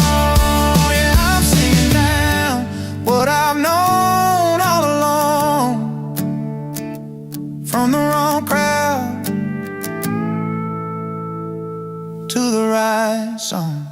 yeah, I'm singing now what I've known all along. From the wrong crowd to the right song.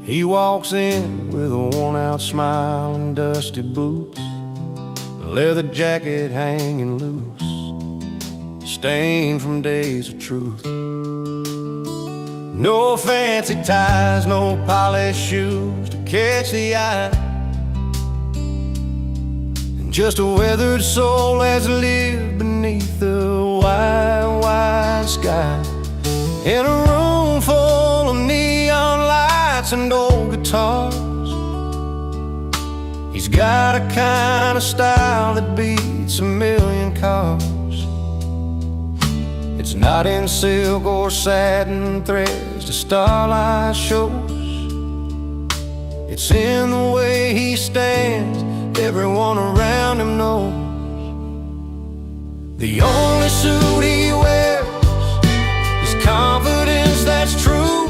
He walks in with a worn-out smile and dusty boots, a leather jacket hanging loose, stained from days of truth. No fancy ties, no polished shoes to catch the eye, and just a weathered soul has lived beneath the wide, wide sky. In a room full of neon lights and old guitars, he's got a kind of style that beats a million cars. It's not in silk or satin threads the starlight shows, it's in the way he stands, everyone around him knows. The only suit he wears is confidence that's true,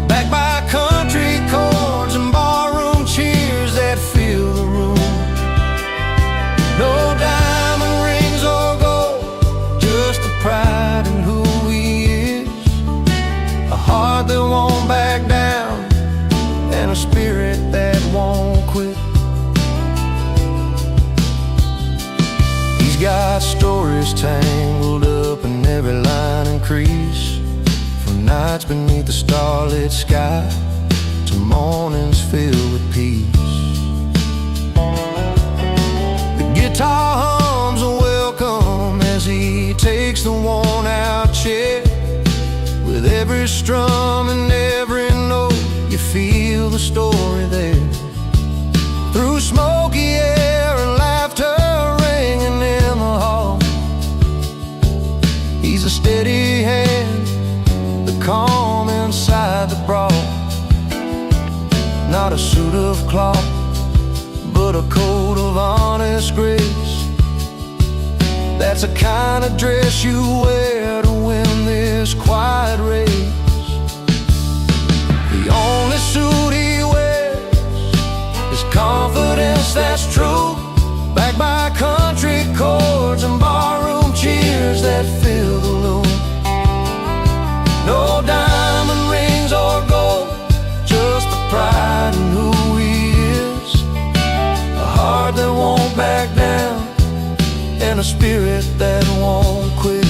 backed by country chords and barroom cheers that fill the room. No diamond rings or gold, just the pride in who he is, a heart that won't back down and a spirit that won't quit. He's got stories tangled up in every line and crease, from nights beneath the starlit sky to mornings filled with peace. The guitar hums a welcome as he takes the worn-out chair. With every strum and every note, you feel the story there. Through smoky air and laughter ringing in the hall, he's a steady hand, the calm inside the brawl. Not a suit of cloth, but a coat of honest grace. That's the kind of dress you wear to win this quiet race. The only suit he wears is confidence that's true, backed by country chords and barroom cheers that fill the room. No diamond rings or gold, just the pride in who he is, a heart that won't back down and a spirit that won't quit.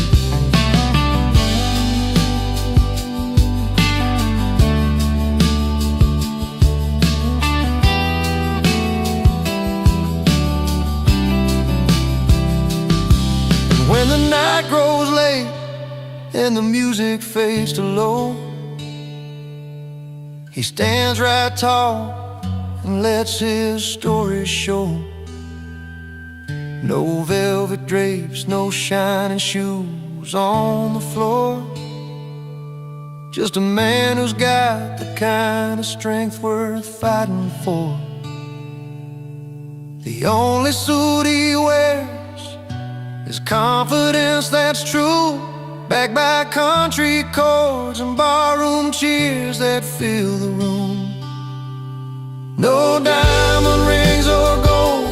And when the night grows late and the music fades to low, he stands right tall and lets his story show. No velvet drapes, no shining shoes on the floor, just a man who's got the kind of strength worth fighting for. The only suit he wears is confidence that's true, backed by country chords and barroom cheers that fill the room. No diamond rings or gold,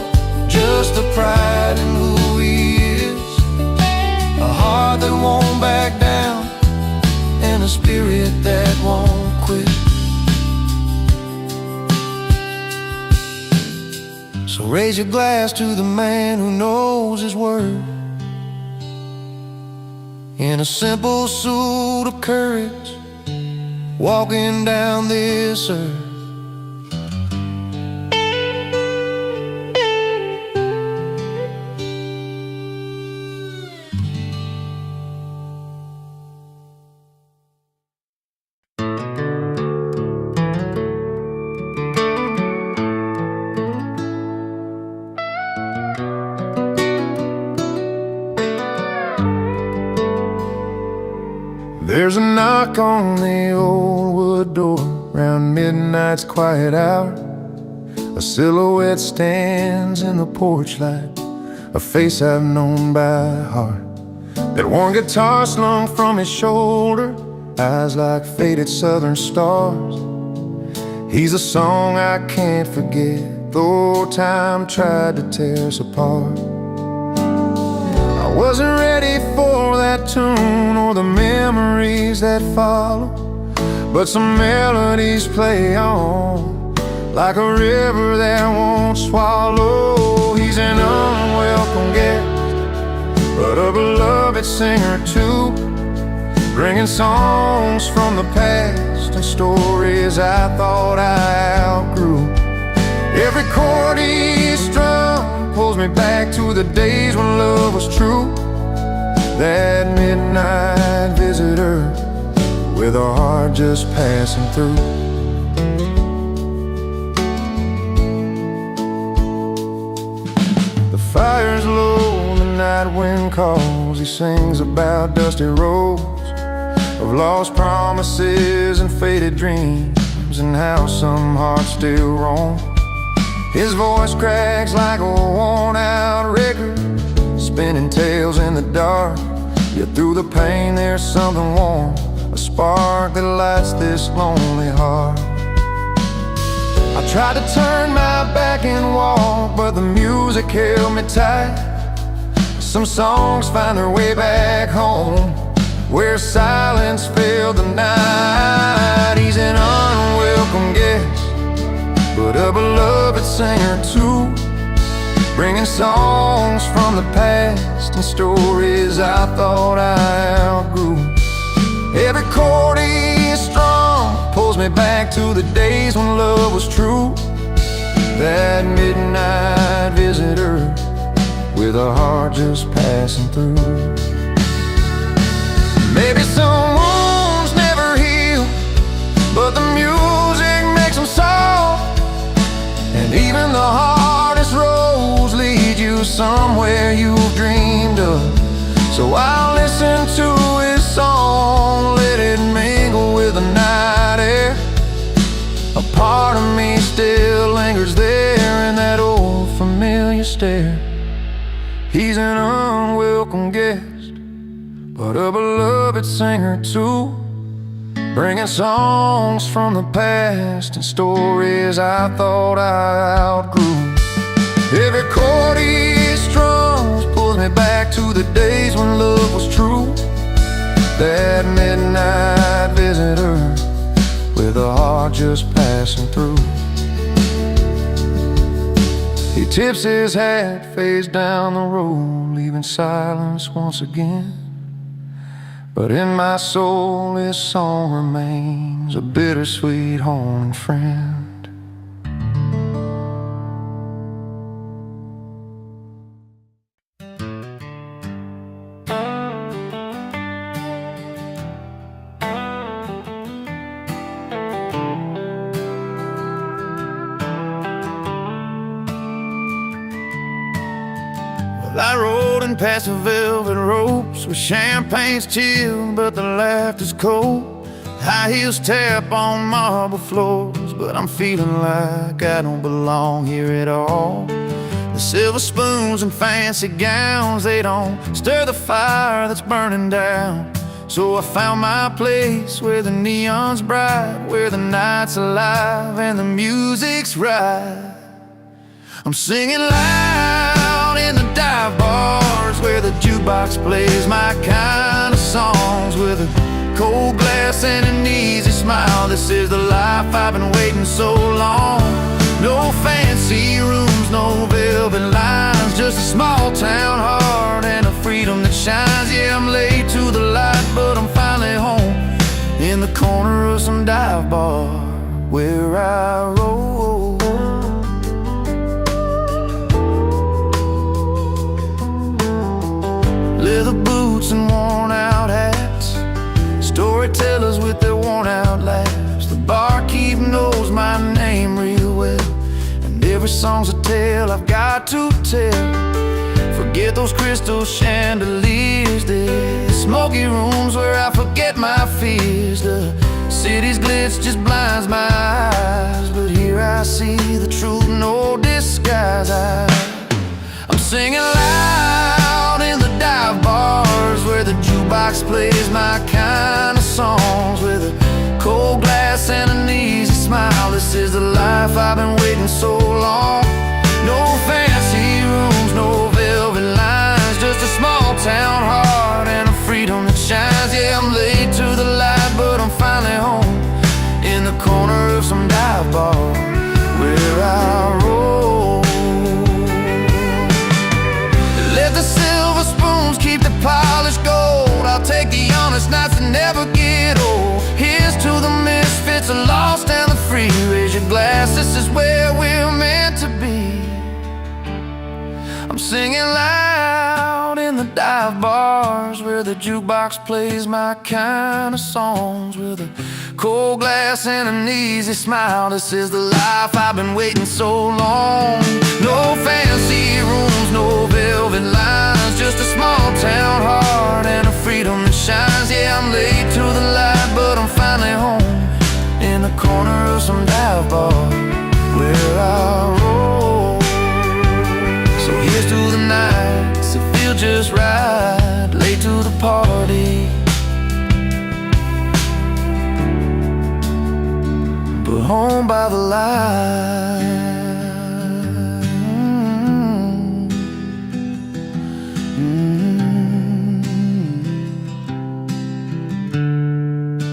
just the pride in who he is, a heart that won't back down and a spirit that won't quit. So raise your glass to the man who knows his word, in a simple suit of courage, walking down this earth. There's a knock on the old wood door round midnight's quiet hour. A silhouette stands in the porch light, a face I've known by heart. That worn guitar slung from his shoulder, eyes like faded southern stars. He's a song I can't forget, though time tried to tear us apart. I wasn't ready for that tune or the memories that follow, but some melodies play on like a river that won't swallow. He's an unwelcome guest, but a beloved singer too, bringing songs from the past and stories I thought I outgrew. Every chord he strummed pulls me back to the days when love was true. That midnight visitor with a heart just passing through. The fire's low, the night wind calls. He sings about dusty roads of lost promises and faded dreams, and how some hearts still roam. His voice cracks like a worn-out record, spinning tales in the dark. Yet through the pain there's something warm, a spark that lights this lonely heart. I tried to turn my back and walk, but the music held me tight. Some songs find their way back home, where silence filled the night. He's an unwelcome guest, but a beloved singer too, bringing songs from the past and stories I thought I outgrew. Every chord he strummed pulls me back to the days when love was true. That midnight visitor with a heart just passing through. Maybe some wounds never heal, but the music makes them soft. And even the hardest roads lead you somewhere you've dreamed of. So I'll listen to his song, let it mingle with the night air. A part of me still lingers there in that old familiar stare. He's an unwelcome guest, but a beloved singer too, bringing songs from the past and stories I thought I outgrew. Every chord he strums pulls me back to the days when love was true. That midnight visitor with a heart just passing through. He tips his hat, fades down the road, leaving silence once again. But in my soul this song remains a bittersweet haunting friend. I rode in past the velvet ropes where champagne's chilled but the laughter's cold. High heels tap on marble floors, but I'm feeling like I don't belong here at all. The silver spoons and fancy gowns, they don't stir the fire that's burning down. So I found my place where the neon's bright, where the night's alive and the music's right. I'm singing loud in the dive bars where the jukebox plays my kind of songs, with a cold glass and an easy smile. This is the life I've been waiting so long. No fancy rooms, no velvet lines, just a small town heart and a freedom that shines. Yeah, I'm late to the light, but I'm finally home in the corner of some dive bar where I roll. Leather boots and worn out hats, storytellers with their worn out laughs. The barkeep knows my name real well, and every song's a tale I've got to tell. Forget those crystal chandeliers, the smoky rooms where I forget my fears. The city's glitz just blinds my eyes, but here I see the truth, no disguise. I'm singing loud in the dive bars where the jukebox plays my kind of songs, with a cold glass and an easy smile. This is the life I've been waiting so long. No fancy rooms, no velvet lines, just a small town heart and a freedom that shines. Yeah, I'm late to the light, but I'm finally home in the corner of some dive bar where I roll. Let the silver spoons keep the polished gold. I'll take the honest nights that never get old. Here's to the misfits, the lost and the free. Raise your glass, this is where we're meant to be. I'm singing loud in the dive bars where the jukebox plays my kind of songs, with a cold glass and an easy smile. This is the life I've been waiting so long. No fancy rooms, no velvet lines, just a small town heart and a freedom that shines. Yeah, I'm late to the light, but I'm finally home in the corner of some dive bar where I roll. So here's to the nights that feel just right, late to the party, but home by the light.